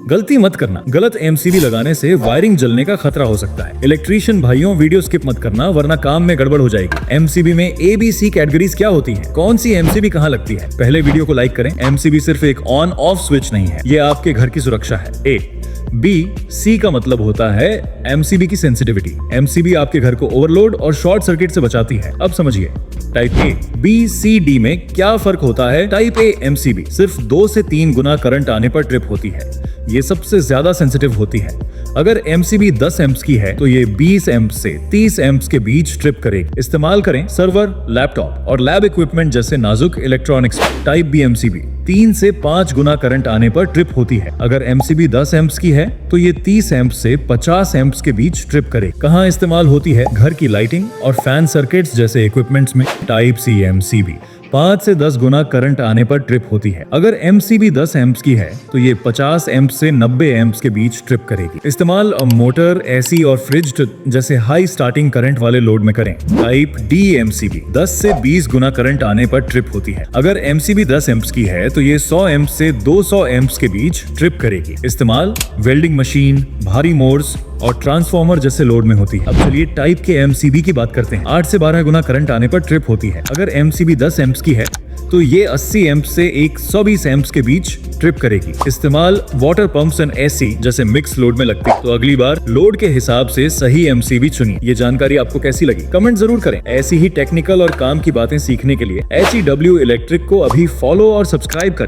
गलती मत करना, गलत एमसीबी लगाने से वायरिंग जलने का खतरा हो सकता है। इलेक्ट्रीशियन भाइयों, वीडियो स्किप मत करना वरना काम में गड़बड़ हो जाएगी। एमसीबी में ABC कैटेगरीज क्या होती है, कौन सी एमसीबी कहाँ लगती है, पहले वीडियो को लाइक करें। एमसीबी सिर्फ एक ऑन ऑफ स्विच नहीं है, ये आपके घर की सुरक्षा है। A, B, C का मतलब होता है एमसीबी की सेंसिटिविटी। एमसीबी आपके घर को ओवरलोड और शॉर्ट सर्किट से बचाती है। अब समझिए type A, B, C, D में क्या फर्क होता है। टाइप A एमसीबी सिर्फ 2 से 3 गुना करंट आने पर ट्रिप होती है, ये सबसे ज्यादा सेंसिटिव होती है। अगर एमसीबी 10 एम्प्स की है तो ये 20 एम्प्स से 30 एम्प्स के बीच ट्रिप करेगी। इस्तेमाल करें सर्वर, लैपटॉप और लैब इक्विपमेंट जैसे नाजुक इलेक्ट्रॉनिक्स। टाइप बी एमसीबी 3 से 5 गुना करंट आने पर ट्रिप होती है। अगर एमसीबी 10 एम्प्स की है तो ये 30 एम्प्स से 50 एम्प्स के बीच ट्रिप करे। कहाँ इस्तेमाल होती है, घर की लाइटिंग और फैन सर्किट्स जैसे इक्विपमेंट्स में। टाइप सी एमसीबी 5 से 10 गुना करंट आने पर ट्रिप होती है। अगर एमसीबी 10 एम्प्स की है तो ये 50 एम्प्स से 90 एम्प्स के बीच ट्रिप करेगी। इस्तेमाल मोटर, एसी और फ्रिज जैसे हाई स्टार्टिंग करंट वाले लोड में करें। टाइप डी एमसीबी 10 से 20 गुना करंट आने पर ट्रिप होती है। अगर एमसीबी 10 एम्प्स की है तो ये 100 एम्प्स से 200 एम्प्स के बीच ट्रिप करेगी। इस्तेमाल वेल्डिंग मशीन, भारी मोर्स और ट्रांसफार्मर जैसे लोड में होती है। अब चलिए टाइप के एमसीबी की बात करते हैं। 8 से 12 गुना करंट आने पर ट्रिप होती है। अगर एमसीबी 10 एम्प्स की है तो ये 80 एम्प्स से 120 एम्प्स के बीच ट्रिप करेगी। इस्तेमाल वाटर पंप्स एंड एसी जैसे मिक्स लोड में लगती है। तो अगली बार लोड के हिसाब से सही एमसीबी चुनिए। ये जानकारी आपको कैसी लगी कमेंट जरूर करें। ऐसी ही टेक्निकल और काम की बातें सीखने के लिए HEW इलेक्ट्रिक को अभी फॉलो और सब्सक्राइब करें।